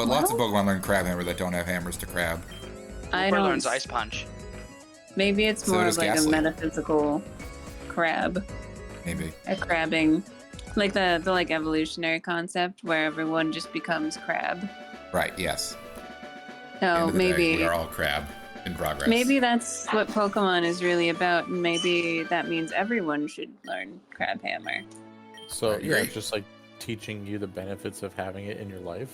But lots of Pokemon learn Crab Hammer that don't have hammers to crab. I Cooper don't. learns Ice Punch. Maybe it's So more does of like Ghastly. a metaphysical crab, Maybe. a crabbing, like the like evolutionary concept where everyone just becomes crab. Right, yes. At the So end of the day, we maybe are all crab in progress. maybe that's what Pokemon is really about, and maybe that means everyone should learn Crab Hammer. So Right, yeah, right. just like teaching you the benefits of having it in your life.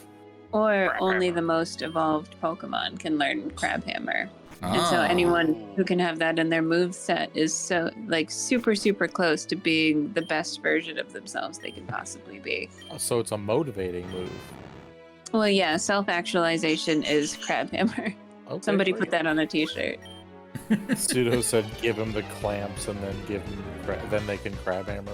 Or Crab only Hammer. the most evolved Pokemon can learn Crab Hammer. And so Ah. anyone who can have that in their moveset is so like super, super close to being the best version of themselves they can possibly be. So it's a motivating move. Well, yeah, self-actualization is Crab Hammer. Okay, Somebody great. put that on a t-shirt. Pseudo said, "Give him the clamps, and then then they can crab hammer."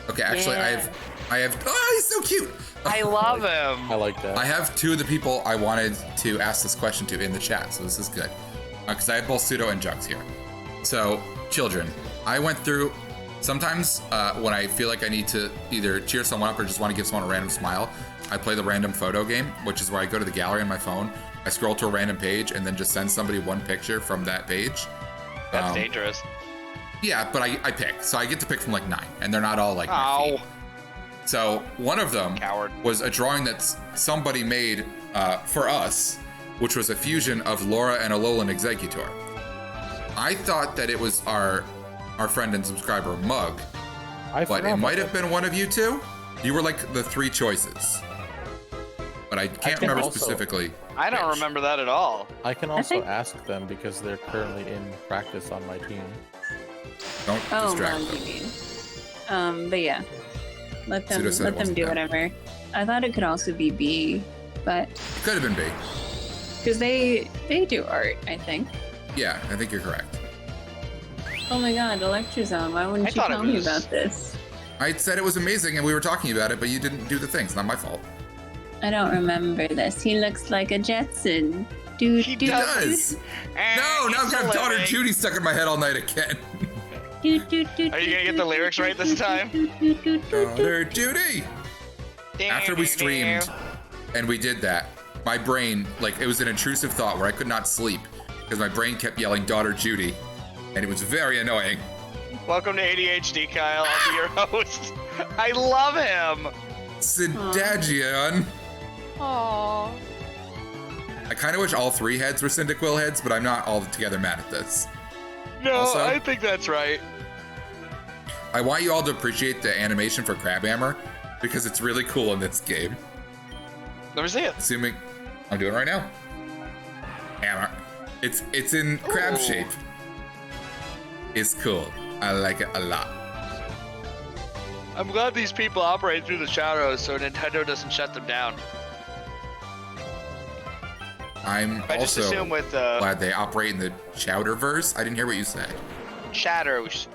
Okay, actually, Yeah. I have. Oh, he's so cute. I love him. I like that. I have two of the people I wanted to ask this question to in the chat, so this is good. Because I have both Pseudo and Jux here. So, children, I went through. Sometimes when I feel like I need to either cheer someone up or just want to give someone a random smile, I play the random photo game, which is where I go to the gallery on my phone, I scroll to a random page, and then just send somebody one picture from that page. That's dangerous. Yeah, but I pick. So I get to pick from like 9, and they're not all like my Ow. feet. So one of them Coward. was a drawing that somebody made for us, which was a fusion of Laura and Alolan Executor. I thought that it was our friend and subscriber Mug, but it might have been one of you two. You were like the 3 choices, but I can't can remember also- specifically. I don't which. remember that at all. I can also think- ask them because they're currently in practice on my team. Don't Oh, distract Mug, them. you mean. But yeah. Let them Pseudo said it let them wasn't do them. whatever. I thought it could also be B, but It could have been B. because they do art, I think. Yeah, I think you're correct. Oh my god, Electrozone, why wouldn't I you thought it tell me was- about this? I said it was amazing, and we were talking about it, but you didn't do the things. Not my fault. I don't remember this. He looks like a Jetson. Dude, He dude, does. No, now I've got Daughter Judy stuck in my head all night again. Are you gonna get the lyrics right this time? Daughter Judy. After we streamed and we did that, my brain, like, it was an intrusive thought where I could not sleep because my brain kept yelling Daughter Judy, and it was very annoying. Welcome to ADHD, Kyle. I'll be your host. I love him. Syndagion. Aww. I kind of wish all 3 heads were Cyndaquil heads, but I'm not altogether mad at this. No, Also- I think that's right. I want you all to appreciate the animation for Crabhammer because it's really cool in this game. Let me see it. Assuming I'm doing it right now. Hammer. It's in crab Ooh. shape. It's cool. I like it a lot. I'm glad these people operate through the shadows so Nintendo doesn't shut them down. I'm I just also assume with glad they operate in the Chowderverse. I didn't hear what you said. shadows,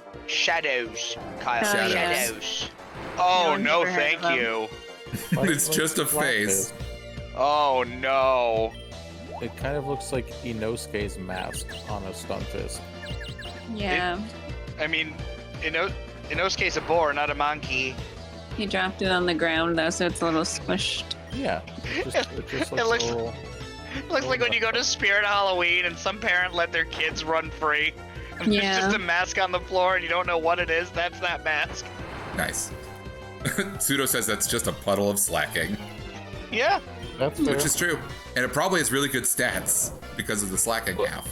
Kyle, Shadows. shadows. Oh I've no, never heard thank of them. you. It's just a face. Oh no. It kind of looks like Inosuke's mask on a Stunfisk. Yeah, I mean, Inosuke's a boar, not a monkey. he dropped it on the ground though, so it's a little squished. Yeah, it just It looks looks- a little. It looks like when you go to Spirit Halloween and some parent let their kids run free. And Yeah. There's just a mask on the floor and you don't know what it is. That's that mask. Nice. Pseudo says that's just a puddle of slacking, Yeah. That's fair. which is true. And it probably has really good stats because of the slacking half.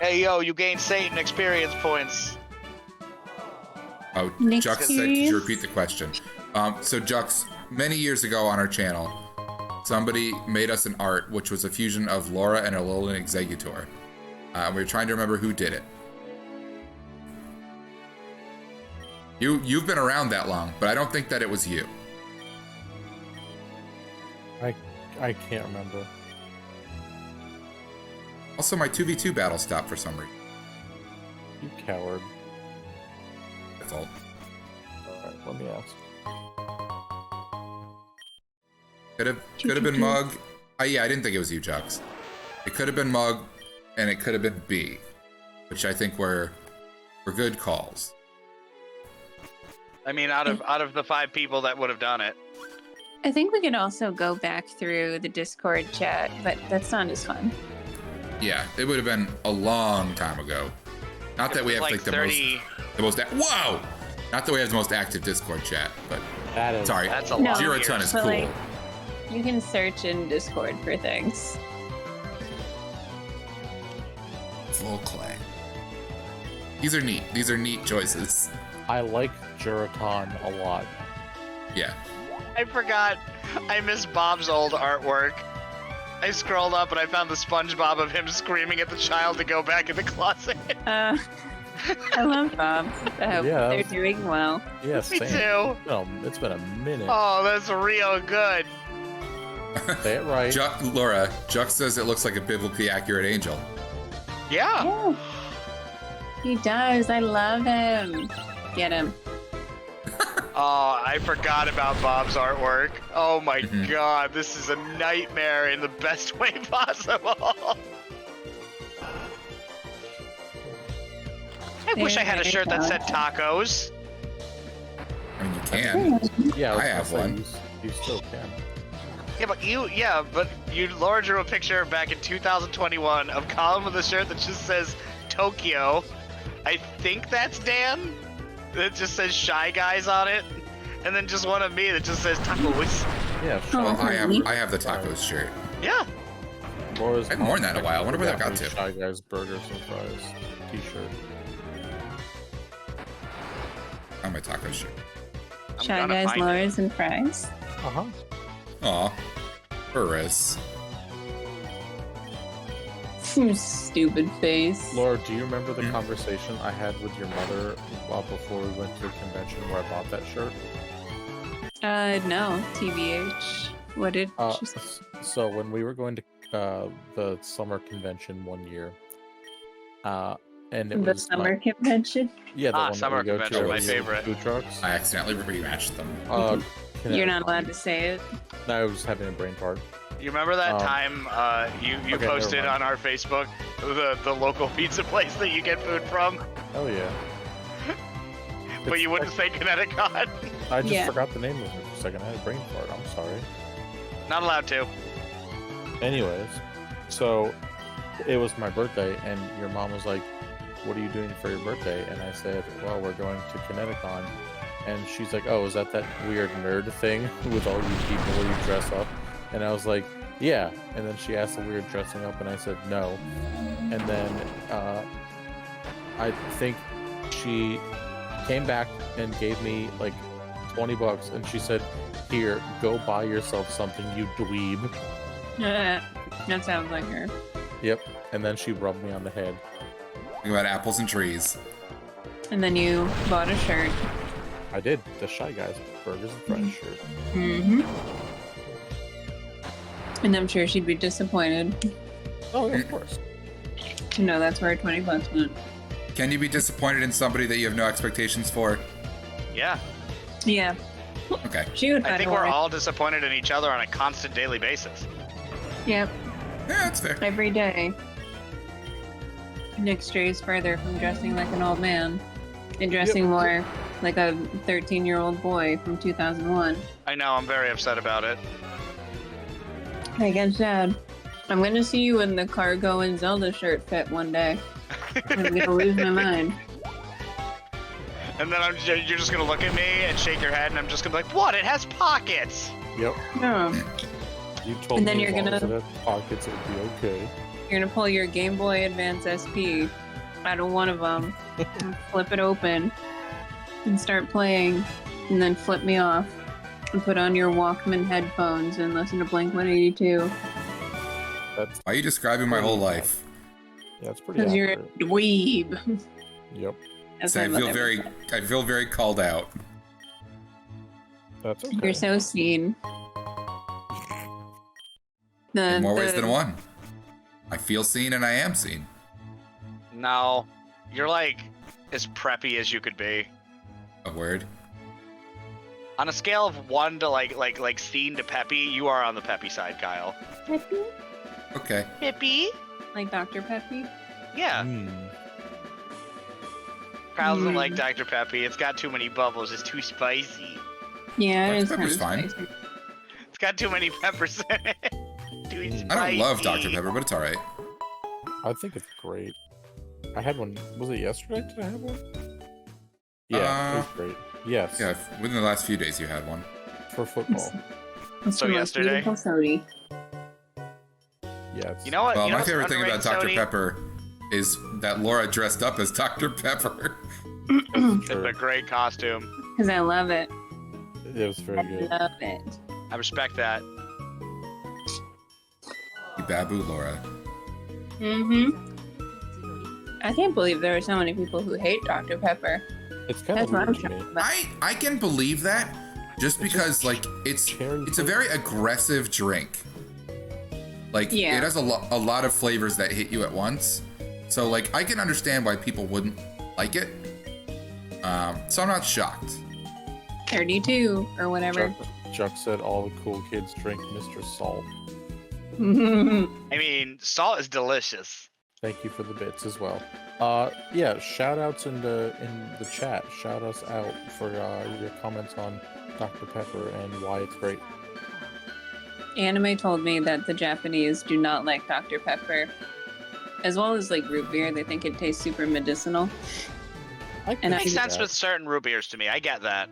Hey yo, you gain Satan experience points. Oh, Next Jux said, could please. you repeat the question? So Jux, many years ago on our channel, somebody made us an art which was a fusion of Laura and Alolan Executor. We were trying to remember who did it. You've been around that long, but I don't think that it was you. I can't remember. Also, my 2v2 battle stopped for some reason. You coward. My fault. Alright, let me ask. Could have been Mug. Yeah, I didn't think it was you, Jux. It could have been Mug, and it could have been B, which I think were good calls. I mean, out of the 5 people that would have done it. I think we could also go back through the Discord chat, but that's not as fun. Yeah, it would have been a long time ago. Not that we have like the 30... most. Whoa! Not that we have the most active Discord chat, but That is. sorry, That's a lot. Zero Ton is But, cool. like, you can search in Discord for things. Full clay. These are neat. These are neat choices. I like Juraton a lot. Yeah. I forgot. I missed Bob's old artwork. I scrolled up and I found the SpongeBob of him screaming at the child to go back in the closet. I love Bob. I hope Yeah, they're doing well. Yeah, Me same. too. No, it's been a minute. Oh, that's real good. Say it right. Laura, Juck says it looks like a biblically accurate angel. Yeah. Yeah. He does. I love him. Get him. Oh, I forgot about Bob's artwork. Oh my Mhm. god, this is a nightmare in the best way possible. I wish I had a Very shirt that said talented. tacos. I mean, you can. Yeah, I was have gonna say, one. You still can. But you Laura drew a picture back in 2021 of Colin with a shirt that just says Tokyo. I think that's Dan. That just says Shy Guys on it, and then just one of me that just says tacos. Yeah, Oh, sure. Well, really? I have the tacos shirt. Yeah. Laura's I've worn that in a while. I wonder where that got me to. Shy Guys Burgers and Fries t-shirt. On my taco shirt. I'm Shy gonna Guys, find it. lures, and fries. Uh-huh. Aw. Burris. Stupid face. Laura, do you remember the Hmm? conversation I had with your mother before we went to a convention where I bought that shirt? No. TBH. What did she say? So when we were going to the summer convention one year, and it The was summer convention? yeah, the one that summer we go to convention, my with the favorite. food trucks. I accidentally rematched them. You're not allowed to say it. No, I was having a brain fart. You remember that Um, time you okay, never posted mind. on our Facebook the local pizza place that you get food from, Oh yeah. but It's you wouldn't say Connecticut? I just Yeah. forgot the name of it for a second. I had a brain fart. I'm sorry. Not allowed to. Anyways, so it was my birthday, and your mom was like, "What are you doing for your birthday?" And I said, "Well, we're going to Connecticut." And she's like, "Oh, is that weird nerd thing with all you people where you dress up?" And I was like, "Yeah." And then she asked the weird dressing up, and I said, "No." And then I think she came back and gave me like $20, and she said, "Here, go buy yourself something, you dweeb." That sounds like her. Yep. And then she rubbed me on the head. Think about apples and trees. And then you bought a shirt. I did. The Shy Guys Burgers and Fries shirt. Mm-hmm. And I'm sure she'd be disappointed Oh, yeah, of course. to know that's where $20 went. Can you be disappointed in somebody that you have no expectations for? Yeah. Yeah. Okay. She would I think find a we're way. all disappointed in each other on a constant daily basis. Yep. Yeah, that's fair. Every day. Nick strays further from dressing like an old man and dressing more like a 13-year-old boy from 2001. I know, I'm very upset about it. I get sad. I'm gonna see you in the cargo and Zelda shirt fit one day. I'm gonna lose my mind. And then you're just gonna look at me and shake your head, and I'm just gonna be like, "What? It has pockets." Yep. No. You told And then me you're as long gonna- as it had pockets, it would be okay. You're gonna pull your Game Boy Advance SP out of one of them, and flip it open, and start playing, and then flip me off, and put on your Walkman headphones and listen to Blink-182. That's Why are you describing my whole life? yeah, it's pretty Because you're a accurate. dweeb. Yep. That's So I my feel mother. very called out. That's okay. You're so seen. In more ways than one. I feel seen and I am seen. No, you're like as preppy as you could be. A word. On a scale of 1 to like seen to peppy, you are on the peppy side, Kyle. Peppy? Okay. Peppy? Like Dr. Peppy? Yeah. Mm. Kyle doesn't like Dr. Peppy. It's got too many bubbles. It's too spicy. Yeah, it Dr. is kind Pepper's of fine. spicy. It's got too many peppers in it. Too I don't love spicy. Dr. Pepper, but it's all right. I think it's great. I had one. Was it yesterday? Did I have one? Yeah, it was great. Yes. Yeah, within the last few days you had one. For football. It's So the most yesterday? beautiful soda. Yeah. You know what? Well, you know my what's favorite thing about underrated, Dr. Sony? Pepper is that Laura dressed up as Dr. Pepper. It's a great costume. Because I love it. It was very I good. love it. I respect that. You babu, Laura. I can't believe there are so many people who hate Dr. Pepper. It's kind That's of what I'm weird to me. talking about. I can believe that just because like it's cherry a very aggressive drink. Like Yeah. it has a lot of flavors that hit you at once. So like I can understand why people wouldn't like it. So I'm not shocked. 32 or whatever. Chuck said all the cool kids drink Mr. Salt. I mean, salt is delicious. Thank you for the bits as well. Yeah, shout outs in the chat. Shout us out for your comments on Dr. Pepper and why it's great. Anime told me that the Japanese do not like Dr. Pepper. As well as like root beer, they think it tastes super medicinal. And I Makes see sense with certain root beers to me. I get that.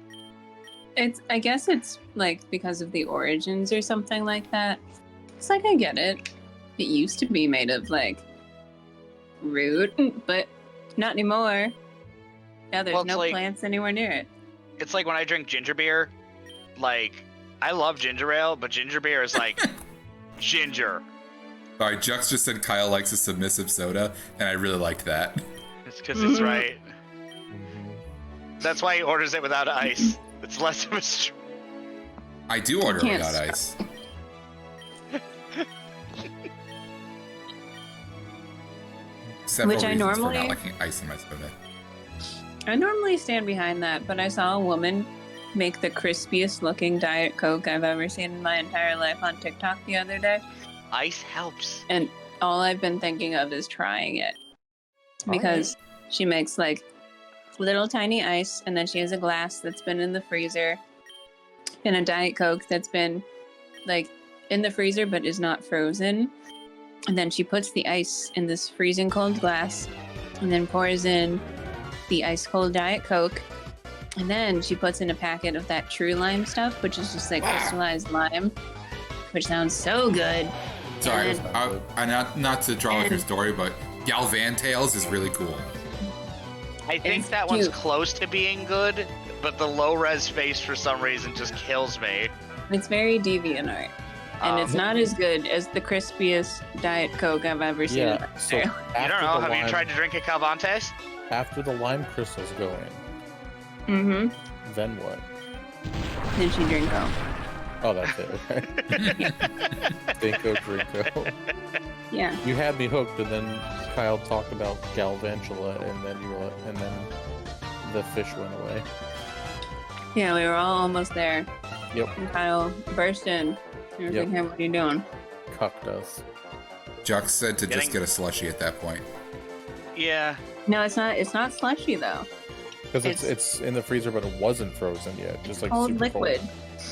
I guess it's like because of the origins or something like that. It's like I get it. It used to be made of like root, but not anymore. Now there's Well, it's no like- plants anywhere near it. It's like when I drink ginger beer. Like, I love ginger ale, but ginger beer is like ginger. Sorry, Jux just said Kyle likes a submissive soda, and I really liked that. It's because it's Mhm. right. That's why he orders it without ice. It's less of a. I do order Can't without stop. ice. Several Which I reasons for normally- not liking ice in my soda. I normally stand behind that, but I saw a woman make the crispiest looking Diet Coke I've ever seen in my entire life on TikTok the other day. Ice helps. And all I've been thinking of is trying it. Because she makes like little tiny ice, and then she has a glass that's been in the freezer, and a Diet Coke that's been like in the freezer but is not frozen. And then she puts the ice in this freezing cold glass, and then pours in the ice cold Diet Coke. And then she puts in a packet of that true lime stuff, which is just like crystallized lime, which sounds so good. Sorry, And- I not to draw off your story, but Galvan Tales is really cool. I think It's that one's cute. close to being good, but the low res face for some reason just kills me. It's very DeviantArt. And it's not as good as the crispiest Diet Coke I've ever seen. Yeah, so You after don't know. the Have you lime- tried to drink a Calvantes? After the lime crystals go in, Mm-hmm. then what? Then she drink out. Oh, that's it. Okay. Dinko Drinko. Yeah. You had me hooked, and then Kyle talked about Galvantula, and then the fish went away. Yeah, we were all almost there. Yep, And Kyle burst in. And was Yep. like, hey, what are you doing? cucked us. Jux said to just Getting- get a slushie at that point. Yeah. No, it's not slushy though. Because it's in the freezer, but it wasn't frozen yet. Just like Cold super liquid.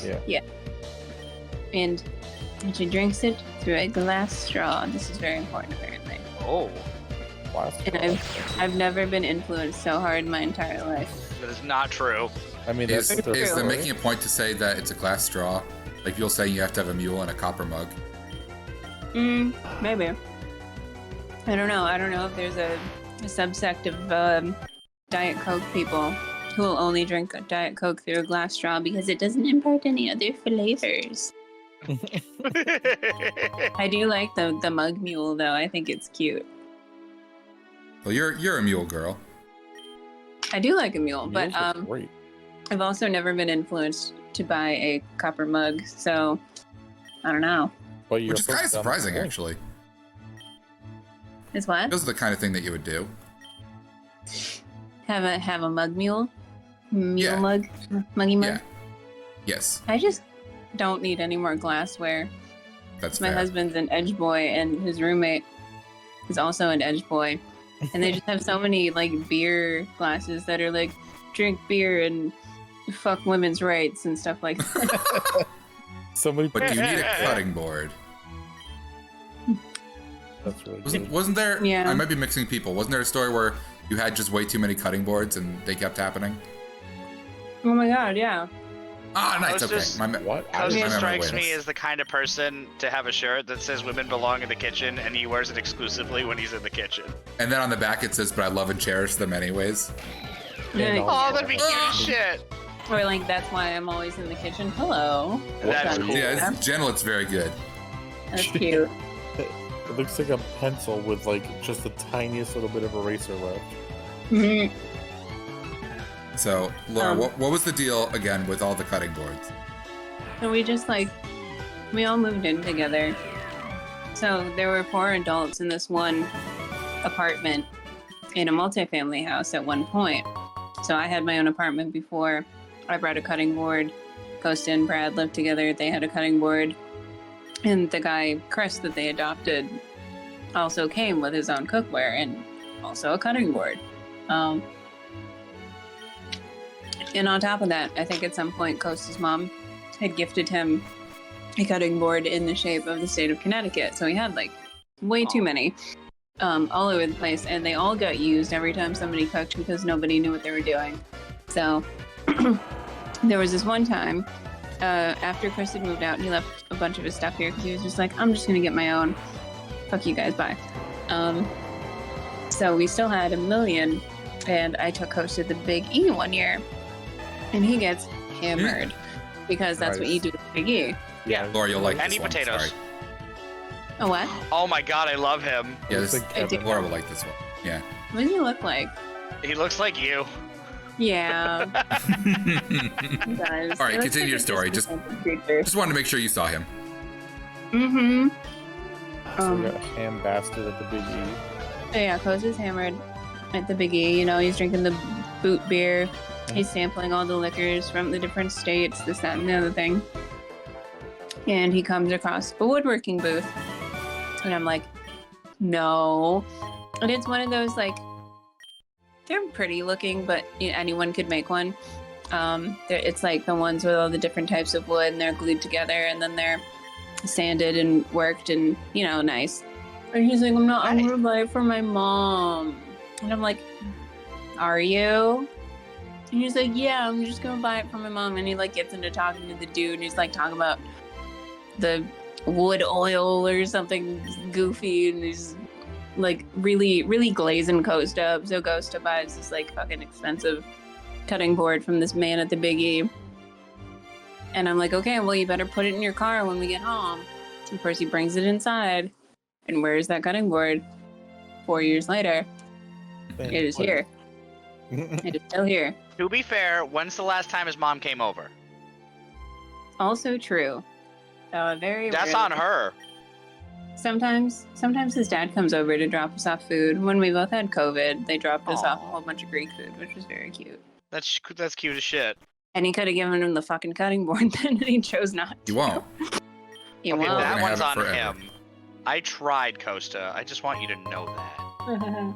Cold. Yeah. And she drinks it through a glass straw. This is very important apparently. Oh, Plastic. And I've never been influenced so hard in my entire life. that is not true. I mean, Is, that's the is them story. making a point to say that it's a glass straw? Like you'll say you have to have a mule and a copper mug. Maybe. I don't know. I don't know if there's a subsect of Diet Coke people who will only drink a Diet Coke through a glass straw because it doesn't impart any other flavors. I do like the mug mule though. I think it's cute. Well, you're a mule girl. I do like a mule, but Mules are great. I've also never been influenced to buy a copper mug, so I don't know. But you're Which is kind of hooked on surprising, the thing. actually. Is what? Those are the kind of thing that you would do. Have a mug mule? Mule Yeah. mug? Muggy mug? Yeah. Yes, I just don't need any more glassware. that's My fair. husband's an edge boy, and his roommate is also an edge boy, and they just have so many like beer glasses that are like drink beer and fuck women's rights and stuff like that. Somebody. But do you need a cutting board? That's really good. Wasn't there? Yeah. I might be mixing people. Wasn't there a story where you had just way too many cutting boards and they kept happening? Oh my god, yeah. Ah, nice. was Okay. just- What? Costa Yeah. strikes me as the kind of person to have a shirt that says women belong in the kitchen, and he wears it exclusively when he's in the kitchen. And then on the back it says, "But I love and cherish them anyways." Yeah, no. Oh, that'd be cute as shit. Or like, that's why I'm always in the kitchen. Hello. That's cool. Yeah, it's gentle. It's very good. That's cute. It looks like a pencil with like just the tiniest little bit of eraser left. Mhm. So, Laura, what was the deal again with all the cutting boards? So we all moved in together. So there were 4 adults in this one apartment in a multifamily house at one point. So I had my own apartment before. I brought a cutting board. Costa and Brad lived together. They had a cutting board. And the guy, Chris, that they adopted also came with his own cookware and also a cutting board. And on top of that, I think at some point Costa's mom had gifted him a cutting board in the shape of the state of Connecticut. So he had like way too many all over the place, and they all got used every time somebody cooked because nobody knew what they were doing. So there was this one time after Chris had moved out, he left a bunch of his stuff here because he was just like, I'm just going to get my own. Fuck you guys, bye. So we still had a million, and I took Costa to the Big E one year, and he gets hammered because that's what you do with Big E. Yeah. Laura, you'll like Any this one. potatoes. Sorry. Oh, what? Oh my god, I love him. Yeah, Looks this, like Kevin. Laura will like this one. Yeah. What does he look like? He looks like you. Yeah. He does. All right, continue your story. Just wanted to make sure you saw him. Mm-hmm. So we got a ham bastard at the Big E. So yeah, Costa's hammered at the Big E. You know, he's drinking the boot beer. He's sampling all the liquors from the different states, this, that, and the other thing. And he comes across a woodworking booth. And I'm like, no. And it's one of those, like, they're pretty looking, but anyone could make one. It's like the ones with all the different types of wood, and they're glued together, and then they're sanded and worked and, you know, nice. And he's like, I'm gonna buy it for my mom. And I'm like, are you? And he's like, yeah, I'm just gonna buy it for my mom. And he like gets into talking to the dude, and he's like talking about the wood oil or something goofy, and he's like really, really glazing Costa up. So Costa buys this like fucking expensive cutting board from this man at the Big E. And I'm like, okay, well, you better put it in your car when we get home. Of course, he brings it inside. And where's that cutting board? 4 years later, it is here. It is still here. To be fair, when's the last time his mom came over? Also true. Very That's rarely. on her. Sometimes his dad comes over to drop us off food. When we both had COVID, they dropped us off a Aw. whole bunch of Greek food, which was very cute. That's cute as shit. And he could have given him the fucking cutting board then, and he chose not to. You won't. You Okay, won't. that gonna one's have on it forever. him. I tried, Costa. I just want you to know that.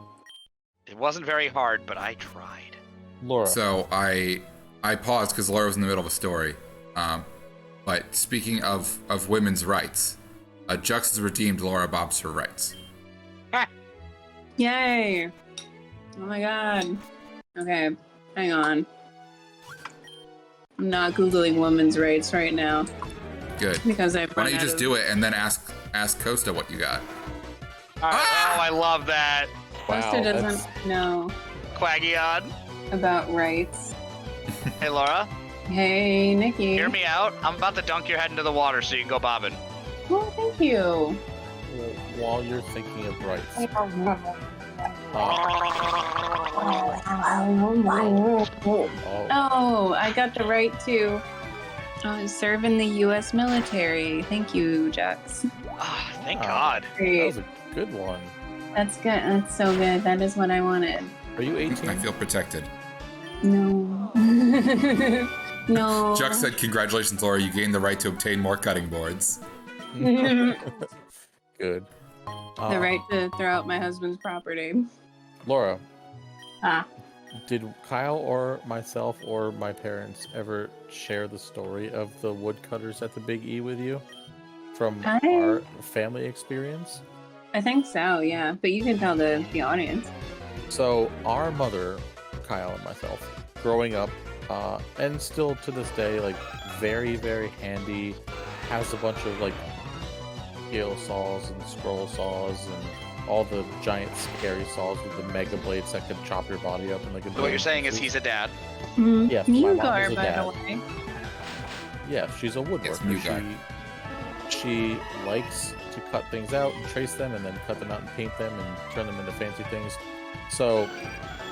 It wasn't very hard, but I tried. Laura. So I paused because Laura was in the middle of a story. But speaking of women's rights, Jux has redeemed Laura Bob's her rights. Yay! Oh my god. Okay, hang on. I'm not Googling women's rights right now Good. because I've Why run don't you out just of... do it and then ask Costa what you got? Oh, I love that. Costa doesn't that's- know Quaggion. about rights. Hey, Laura. Hey, Nikki. Hear me out. I'm about to dunk your head into the water so you can go bobbing. Oh, thank you. While you're thinking of rights. Oh, Oh, I got the right to serve in the U.S. military. Thank you, Jux. Ah, thank Wow. God. that Great. was a good one. That's good. That's so good. That is what I wanted. Are you 18? I feel protected. No. No. Jux said, "Congratulations, Laura. You gained the right to obtain more cutting boards." Good. The right to throw out my husband's property. Laura, Ah. did Kyle or myself or my parents ever share the story of the woodcutters at the Big E with you from our family experience? I think so, yeah. But you can tell the audience. So our mother, Kyle and myself, growing up, and still to this day, like very, very handy, has a bunch of like scale saws and scroll saws and all the giant scary saws with the mega blades that could chop your body up. And like What you're saying is he's a dad. Mm-hmm. Yes, my mom Mugar, is a by dad. the way. Yeah, she's a woodworker. Mugar. She likes to cut things out and trace them and then cut them out and paint them and turn them into fancy things. So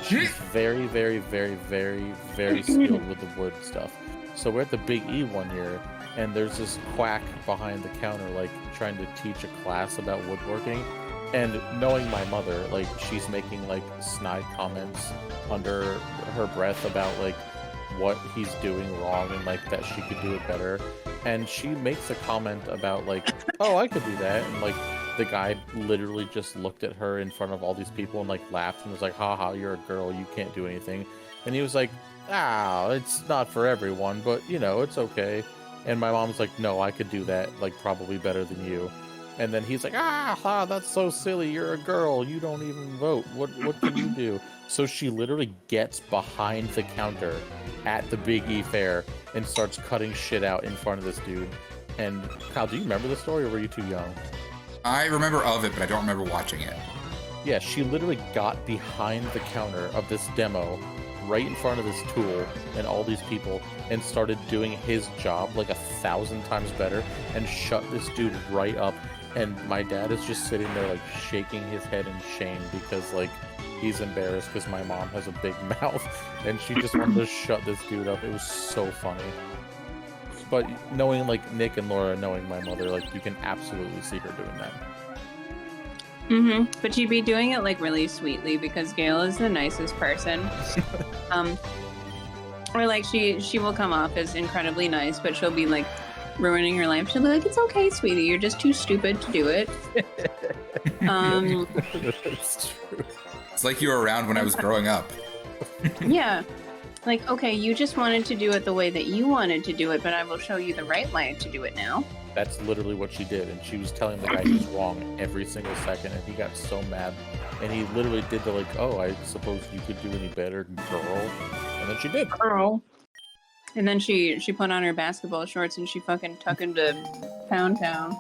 she's very, very, very, very, very skilled with the wood stuff. So we're at the Big E one year and there's this quack behind the counter like trying to teach a class about woodworking. And knowing my mother, like she's making like snide comments under her breath about like what he's doing wrong and like that she could do it better. And she makes a comment about like, oh, I could do that. And like the guy literally just looked at her in front of all these people and like laughed and was like, haha, you're a girl, you can't do anything. And he was like, it's not for everyone, but you know, it's okay. And my mom's like, no, I could do that like probably better than you. And then he's like, that's so silly. You're a girl. You don't even vote. What can you do? So she literally gets behind the counter at the Big E Fair and starts cutting shit out in front of this dude. And Kyle, do you remember the story or were you too young? I remember of it, but I don't remember watching it. Yeah, she literally got behind the counter of this demo right in front of this tool and all these people and started doing his job like 1,000 times better and shut this dude right up. And my dad is just sitting there like shaking his head in shame because like he's embarrassed because my mom has a big mouth and she just wanted to shut this dude up. It was so funny. But knowing like Nick and Laura, knowing my mother, like you can absolutely see her doing that. Mm-hmm. But she'd be doing it like really sweetly because Gail is the nicest person. Or like she will come off as incredibly nice, but she'll be like ruining her life. She'll be like, "It's okay, sweetie. You're just too stupid to do it." That's true. It's like you were around when I was growing up. Yeah. Like, okay, you just wanted to do it the way that you wanted to do it, but I will show you the right way to do it now. That's literally what she did, and she was telling the guy he was wrong every single second, and he got so mad. And he literally did the like, "Oh, I suppose you could do any better, girl." And then she did. Girl. And then she put on her basketball shorts and she fucking took him to Pound Town.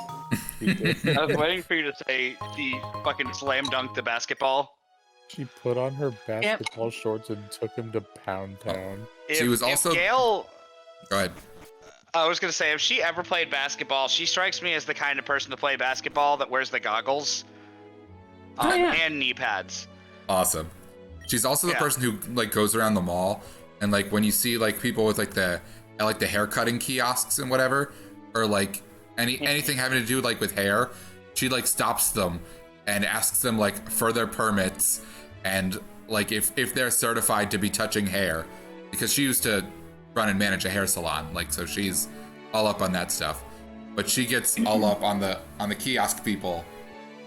I was waiting for you to say the fucking slam dunk the basketball. She put on her basketball shorts and took him to Pound Town. She was also. Gail, Go ahead. I was gonna say, if she ever played basketball, she strikes me as the kind of person to play basketball that wears the goggles and knee pads. Awesome. She's also the person who like goes around the mall and like when you see like people with like the hair cutting kiosks and whatever, or like anything having to do like with hair, she like stops them and asks them like for their permits and like if they're certified to be touching hair, because she used to run and manage a hair salon, like so she's all up on that stuff. But she gets all up on the kiosk people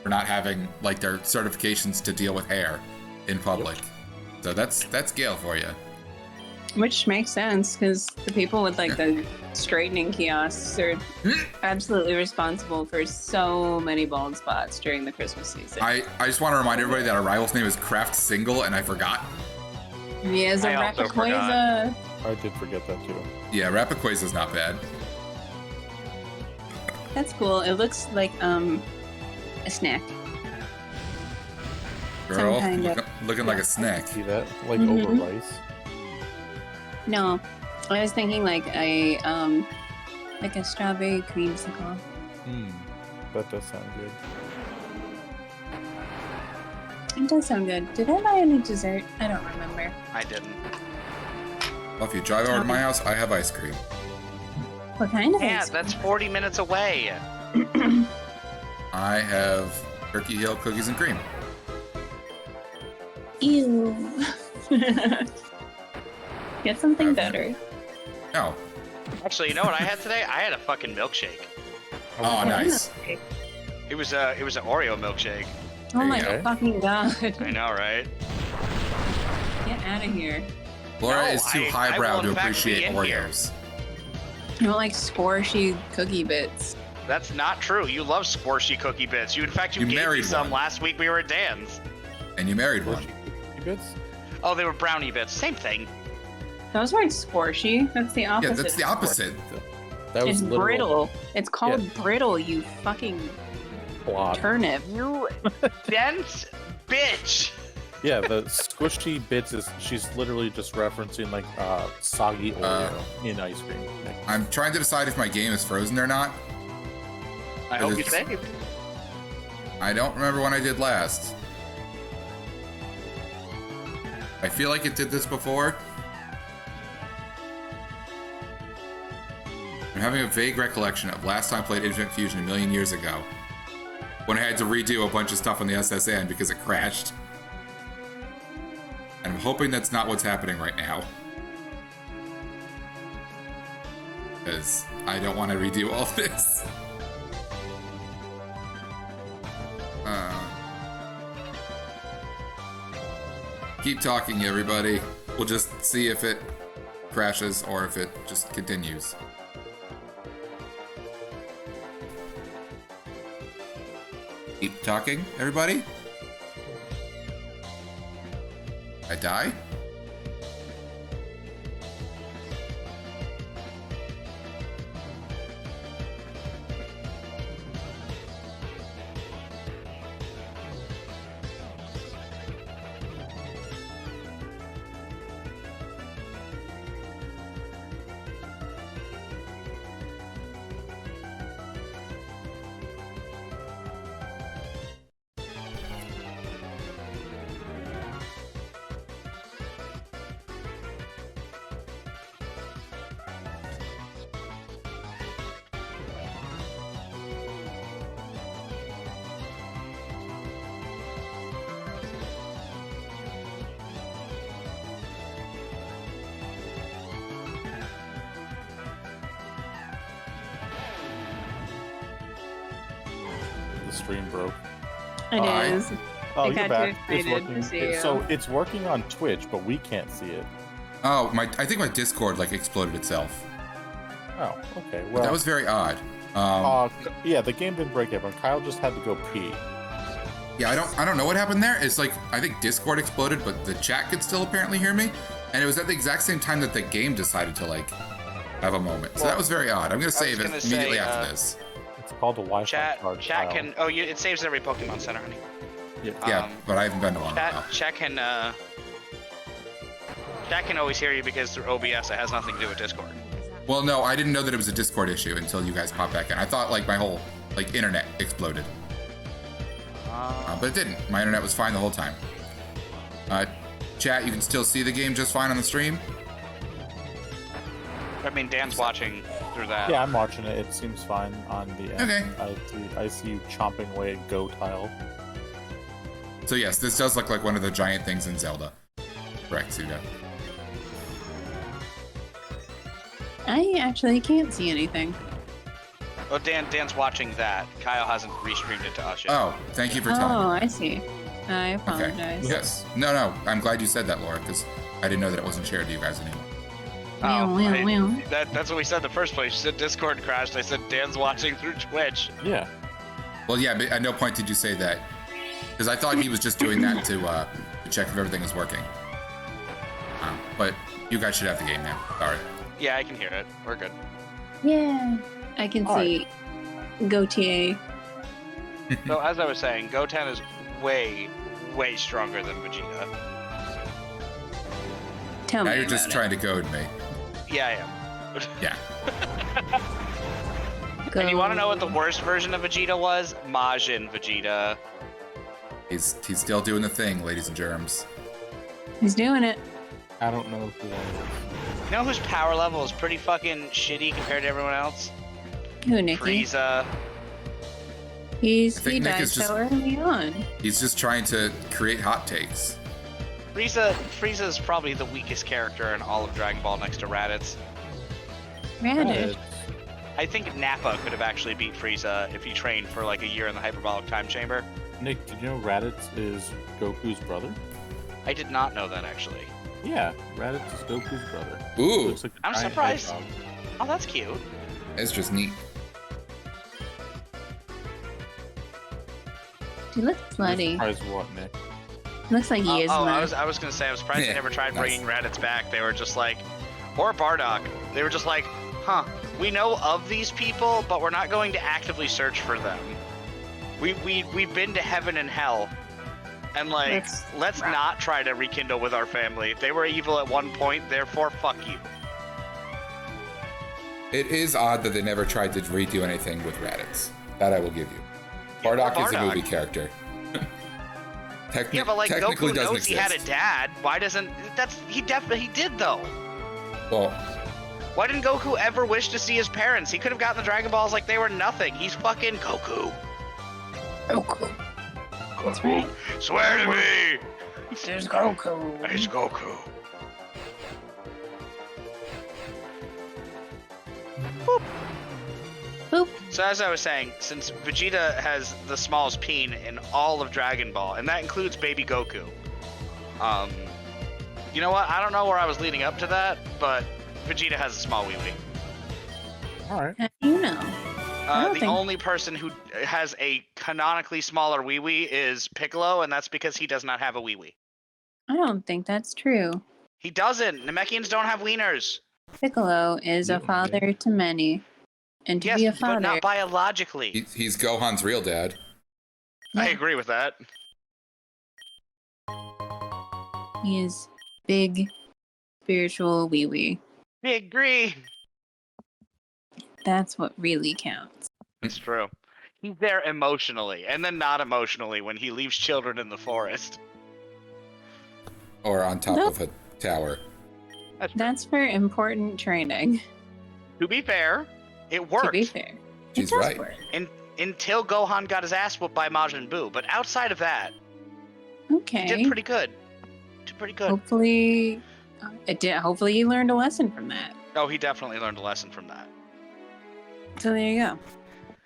for not having like their certifications to deal with hair in public. So that's Gail for you. Which makes sense, because the people with like the straightening kiosks are absolutely responsible for so many bald spots during the Christmas season. I just want to remind everybody that our rival's name is Craft Single, and I forgot. Yes, a Rapaquaza. I did forget that too. Yeah, Rapaquaza's not bad. That's cool. It looks like a snack. Girl, Some kind of- looking like a snack. See that? Like over rice? No, I was thinking like a strawberry creamsicle. That does sound good. It does sound good. Did I buy any dessert? I don't remember. I didn't. Well, if you drive over to my house, I have ice cream. What kind of Yeah, ice cream? that's 40 minutes away. I have Turkey Hill cookies and cream. Ew. Get something better. No. Actually, you know what I had today? I had a fucking milkshake. Oh, nice. It was an Oreo milkshake. Oh my There you fucking god. I know, right? Get out of here. Laura No, is too I highbrow will to in fact be appreciate in here. Oreos. I don't like squishy cookie bits. That's not true. You love squishy cookie bits. In fact, you You gave me married some one. last week we were at Dan's. And you married one. Cookie bits? Oh, they were brownie bits. Same thing. Those aren't squishy. That's the opposite. Yeah, that's the opposite. That was It's literal brittle. It's called brittle, you fucking blob. turnip. You dense bitch. Yeah, the squishy bits is she's literally just referencing like soggy Oreo in ice cream. I'm trying to decide if my game is frozen or not. I hope you It's- saved. I don't remember when I did last. I feel like it did this before. I'm having a vague recollection of last time I played Infinite Fusion a million years ago, when I had to redo a bunch of stuff on the SSN because it crashed. And I'm hoping that's not what's happening right now. Because I don't want to redo all this. Keep talking, everybody. We'll just see if it crashes or if it just continues. Keep talking, everybody. I die? The stream broke. It Hi. is. Oh, I you're got back. too excited to see you. So it's working on Twitch, but we can't see it. Oh, I think my Discord like exploded itself. Oh, okay. Well, That was very odd. yeah, the game didn't break yet, but Kyle just had to go pee. Yeah, I don't know what happened there. It's like I think Discord exploded, but the chat could still apparently hear me, and it was at the exact same time that the game decided to like have a moment. So that was very odd. I'm gonna save it gonna immediately say, after this. It's called a Wi-Fi Chat card. chat Kyle. can. Oh, it saves every Pokemon Center, honey. Yeah. Yeah, but I haven't been to one in a while. Chat can always hear you because through OBS it has nothing to do with Discord. Well, no, I didn't know that it was a Discord issue until you guys popped back in. I thought like my whole like internet exploded, but it didn't. My internet was fine the whole time. Chat, you can still see the game just fine on the stream. I mean, Dan's watching through that. Yeah, I'm watching it. It seems fine on the end. Okay. I see you chomping away at Go Tile. So yes, this does look like one of the giant things in Zelda. Correct, Suda. I actually can't see anything. Oh, Dan's watching that. Kyle hasn't restreamed it to us yet. Oh, thank you for Oh, telling me. I see. I apologize. Okay. Yes. No. I'm glad you said that, Laura, because I didn't know that it wasn't shared to you guys anymore. That's what we said in the first place. You said Discord crashed. I said Dan's watching through Twitch. Yeah. Well, yeah, but at no point did you say that, because I thought he was just doing that to check if everything is working. But you guys should have the game now. Sorry. Yeah, I can hear it. We're good. Yeah. I can All see Gautier. So as I was saying, Goten is way, way stronger than Vegeta. Tell Now me you're about just it. trying to goad me. Yeah, I am. Yeah. And you want to know what the worst version of Vegeta was? Majin Vegeta. He's still doing the thing, ladies and germs. He's doing it. I don't know who that is. You know whose power level is pretty fucking shitty compared to everyone else? Who, Nikki? Frieza. He I think Nick died is just- so early on. He's just trying to create hot takes. Frieza is probably the weakest character in all of Dragon Ball next to Raditz. Radish. I think Nappa could have actually beat Frieza if he trained for like a year in the hyperbolic time chamber. Nick, did you know Raditz is Goku's brother? I did not know that actually. Yeah, Raditz is Goku's brother. Ooh, Looks like a I'm giant surprised. hedgehog. Oh, that's cute. it's just neat. He looks You're slutty. surprised what, Nick? Looks like he is I slutty. was gonna say, I'm surprised Yeah, they never tried nice. bringing Raditz back. They were just like, or Bardock. They were just like, huh, we know of these people, but we're not going to actively search for them. We've been to heaven and hell, and like, let's not try to rekindle with our family. They were evil at one point, therefore, fuck you. It is odd that they never tried to redo anything with Raditz. That I will give you. Yeah, Bardock is a Bardock. movie character. Yeah, but like technically Goku doesn't knows he had a exist. dad. Why doesn't he definitely did though? Well, Why didn't Goku ever wish to see his parents? He could have gotten the Dragon Balls like they were nothing. He's fucking Goku. Goku. That's right. Swear to me. There's Goku. It's Goku. Boop. So as I was saying, since Vegeta has the smallest peen in all of Dragon Ball, and that includes Baby Goku, you know what? I don't know where I was leading up to that, but Vegeta has a small wee-wee. All right. How do you know? I don't The think- only person who has a canonically smaller wee-wee is Piccolo, and that's because he does not have a wee-wee. I don't think that's true. He doesn't. Namekians don't have wieners. Piccolo is a Yeah. father to many. And to Yes, be a but father, not biologically. he's Gohan's real dad. I Yeah. agree with that. he is big, spiritual wee wee. I agree. That's what really counts. It's true. He's there emotionally, and then not emotionally when he leaves children in the forest. Or on top Nope. of a tower. That's true. That's for important training. To be fair, it worked. To be fair, She's it does right. work. Until Gohan got his ass whooped by Majin Buu. But outside of that, Okay. he did pretty good. Did pretty good. Hopefully, it did. Hopefully, you learned a lesson from that. Oh, he definitely learned a lesson from that. So there you go.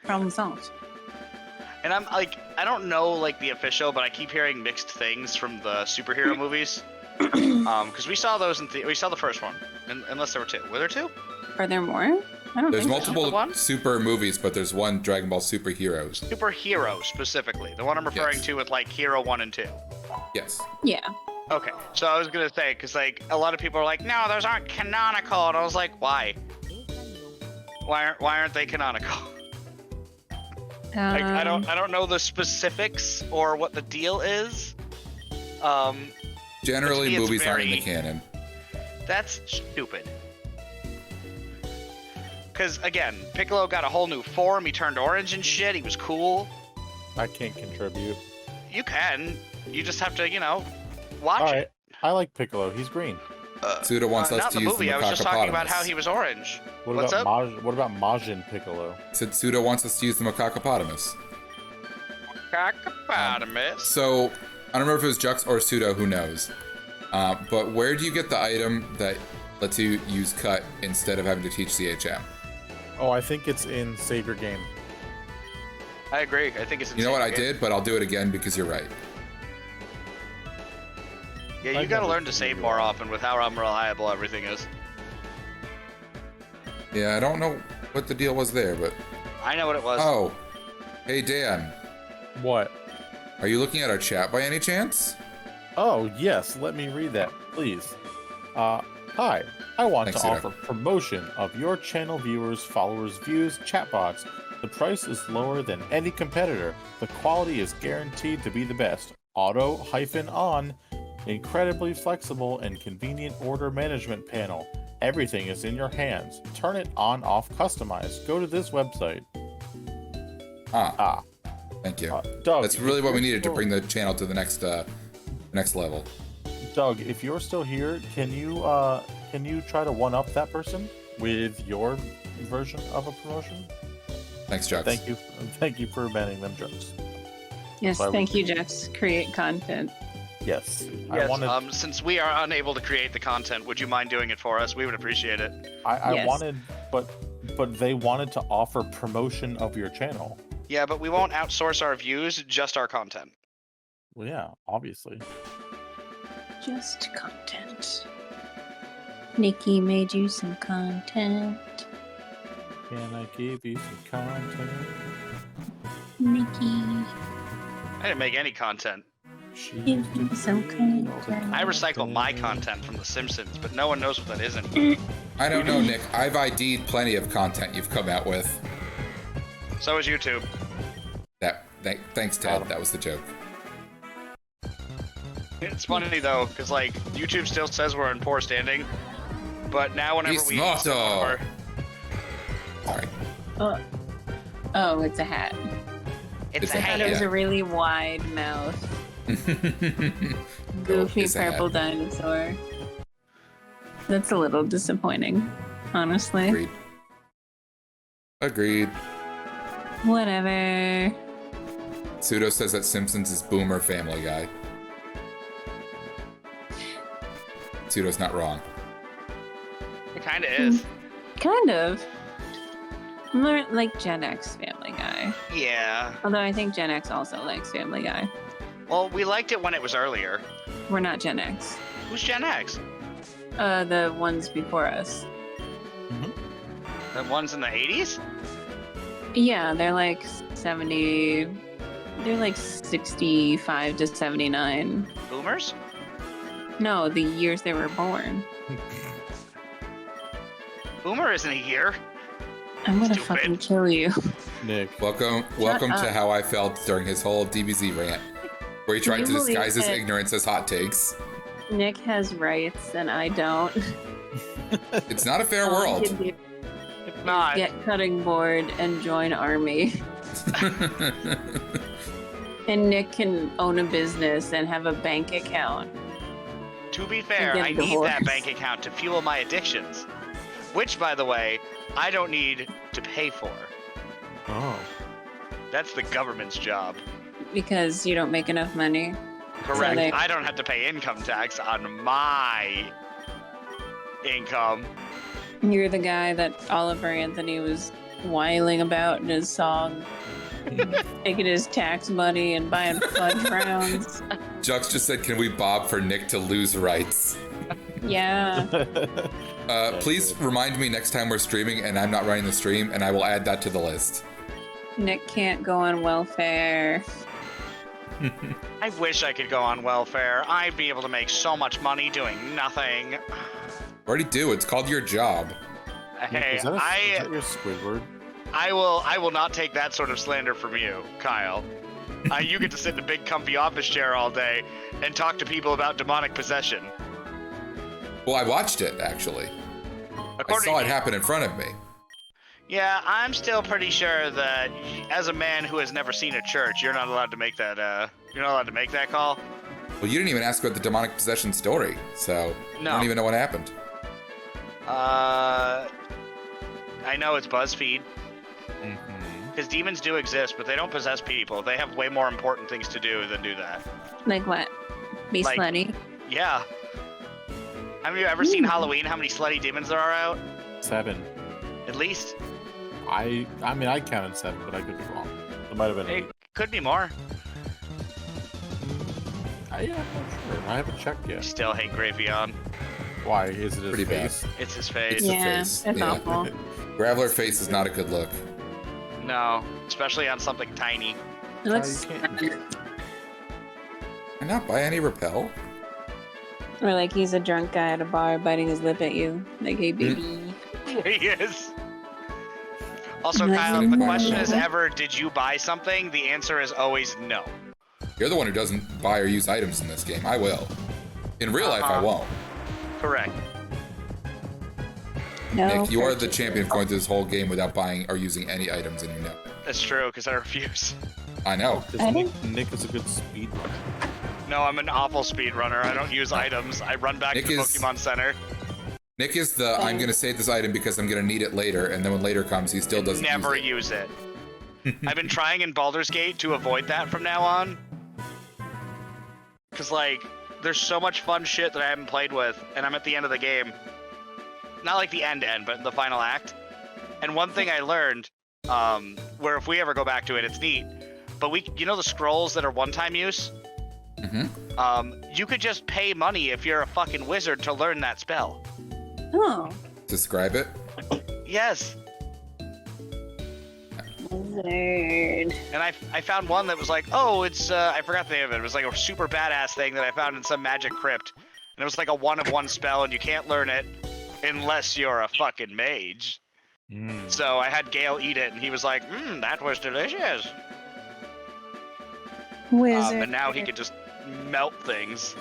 Problem solved. And I'm like, I don't know like the official, but I keep hearing mixed things from the superhero movies. Because we saw those we saw the first one, unless there were two. Were there two? Are there more? I don't There's think multiple The one? super movies, but there's one Dragon Ball Superheroes. Superhero specifically, the one I'm referring Yes. to with like Hero 1 and 2. Yes. So. Yeah. Okay, so I was gonna say, because like a lot of people are like, no, those aren't canonical, and I was like, why? Why aren't they canonical? Like, I don't know the specifics or what the deal is. Generally, To me, it's movies aren't in the very- canon. That's stupid. Because again, Piccolo got a whole new form. He turned orange and shit. He was cool. I can't contribute. You can. You just have to, watch All it. right. I like Piccolo. He's green. Suda wants us not to the use movie. the I was just talking about how Macacopotamus. he was orange. What What's about up? What about Majin Piccolo? Said Suda wants us to use the Macacopotamus. Hippopotamus. So, I don't remember if it was Jux or Suda, who knows. But where do you get the item that lets you use cut instead of having to teach CHM? Oh, I think it's in Save Your Game. I agree. I think it's. You know what I insane. did, but I'll do it again because you're right. Yeah, you I've gotta never learn to seen save it. more often with how unreliable everything is. Yeah, I don't know what the deal was there, but... I know what it was. Oh. Hey, Dan. What? Are you looking at our chat by any chance? Oh, yes. Let me read that, please. Hi. I want Thanks, to Suda. offer promotion of your channel viewers, followers, views, chatbots. The price is lower than any competitor. The quality is guaranteed to be the best. Auto-on. Incredibly flexible and convenient order management panel. Everything is in your hands. Turn it on, off, customize. Go to this website. Thank you. Doug, That's if really what you're we needed to still- bring the channel to the next level. Doug, if you're still here, can you try to one up that person with your version of a promotion? Thanks, Jux. Thank you for banning them jokes. Yes, Why would thank you- you, Jex. Create content. Yes, I Yes, wanted. since we are unable to create the content, would you mind doing it for us? We would appreciate it. I Yes. wanted, but they wanted to offer promotion of your channel. Yeah, but we won't outsource our views, just our content. Well, yeah, obviously. Just content. Nikki made you some content. Can I give you some content? Nikki, I didn't make any content. give me some content. I recycle my content from The Simpsons, but no one knows what that is anymore. I don't know, Nick. I've ID'd plenty of content you've come out with. So is YouTube. Thanks, Ted. That was the joke. It's funny though, because like YouTube still says we're in poor standing, but now whenever we Sorry. Oh, it's a hat. it's a a hat, It hat. was a really wide mouth. Goofy it's a hat. purple dinosaur. That's a little disappointing, honestly. Agreed. Whatever. Pseudo says that Simpsons is Boomer Family Guy. Pseudo's not wrong. It kind of is. Kind of. More like Gen X Family Guy. Yeah. Although I think Gen X also likes Family Guy. Well, we liked it when it was earlier. We're not Gen X. Who's Gen X? The ones before us. The ones in the 80s? Yeah, they're like 70. They're like 65 to 79. Boomers? No, the years they were born. Boomer isn't a year. I'm gonna Stupid. fucking kill you. Nick. Welcome to how I felt during his whole DBZ rant, where he tried you to disguise his believe it? ignorance as hot takes. Nick has rights and I don't. It's not a fair All I world. can do If not, is get cutting board and join army. And Nick can own a business and have a bank account. to be fair, get I need that divorced. bank account to fuel my addictions. Which, by the way, I don't need to pay for. Oh. That's the government's job. Because you don't make enough money. Correct. they- I don't have to pay income tax on my income. You're the guy that Oliver Anthony was whiling about in his song. Taking his tax money and buying fudge rounds. Jux just said, "Can we bob for Nick to lose rights?" Yeah. Please remind me next time we're streaming and I'm not running the stream, and I will add that to the list. Nick can't go on welfare. I wish I could go on welfare. I'd be able to make so much money doing nothing. Already do. It's called your job. Hey, is that your Squidward? I will not take that sort of slander from you, Kyle. You get to sit in a big comfy office chair all day and talk to people about demonic possession. Well, I watched it, actually. I saw it happen in front of me. Yeah, I'm still pretty sure that as a man who has never seen a church, you're not allowed to make that you're not allowed to make that call. Well, you didn't even ask about the demonic possession story, so I No. don't even know what happened. I know it's BuzzFeed. Mm-hmm. Because demons do exist, but they don't possess people. They have way more important things to do than do that. Like what? Be Like- slutty? Yeah. Have you ever seen Halloween? How many slutty demons there are out? 7. At least. I mean, I counted 7, but I could be wrong. It might have been 8. It could be more. I'm not sure. I haven't checked I yet. still hate Gravion. Why? Is it his Pretty bad. face? It's his face. It's the Yeah, face, that's yeah. awful. Graveler face is not a good look. No, especially on something tiny. It looks you can't- Can I not buy any repel? or like he's a drunk guy at a bar biting his lip at you. Like, hey, baby. He is. Also, Like, Kyle, the no. question is ever, did you buy something? The answer is always no. You're the one who doesn't buy or use items in this game. I will. In real life, I Uh-huh. won't. Correct. No, Nick, you are the purchase. champion of going through this whole game without buying or using any items, and you know it. That's true, because I refuse. I know. Because I Nick is a good speedrunner. No, I'm an awful speedrunner. I don't use items. I run back Nick to the is- Pokemon Center. Nick is the I'm gonna save this item because I'm gonna need it later, and then when later comes, he still doesn't Never use it. use it. I've been trying in Baldur's Gate to avoid that from now on. Because, like, there's so much fun shit that I haven't played with, and I'm at the end of the game. Not like the end, but in the final act. And one thing I learned, where if we ever go back to it, it's neat, but you know the scrolls that are one-time use? You could just pay money if you're a fucking wizard to learn that spell. Oh. Describe it. Yes. Wizard. And I found one that was like, oh, it's, I forgot the name of it. It was like a super badass thing that I found in some magic crypt. And it was like a 1-of-1 spell, and you can't learn it unless you're a fucking mage. So I had Gale eat it, and he was like, that was delicious. Wizard. And now he could just melt things.